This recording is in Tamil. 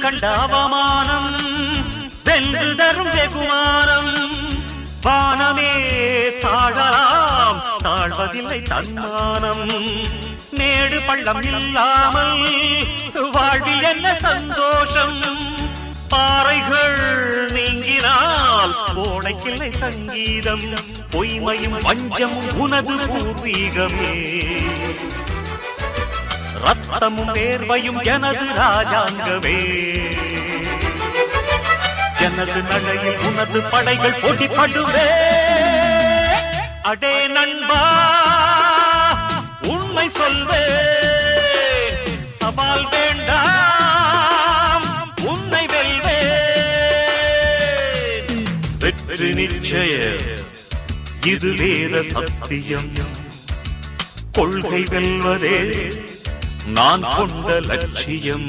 கண்ட அவமானம் வென்று தரும் வெகுமானம் வானமே தாழலாம் தாழ்வதில்லை தன்மானம் மேடு பள்ளம் இல்லாமல் வாழ்வில் என்ன சந்தோஷம் பாறைகள் நீங்கினால் கோடைக்கில்லை சங்கீதம் பொய்மையும் வஞ்சமும் உனது பூர்வீகமே ரத்தமும் வேர்வையும் எனது ராஜாங்கமே எனது நடையில் உனது படைகள் போட்டிப்படுவே அடே நண்பா உண்மை சொல்வே சவால் வேண்டாம் உன்னை வெல்வே வெற்றி நிச்சய இது வேத சத்தியம் கொள்கை வெல்வதே நான் கொண்ட லட்சியம்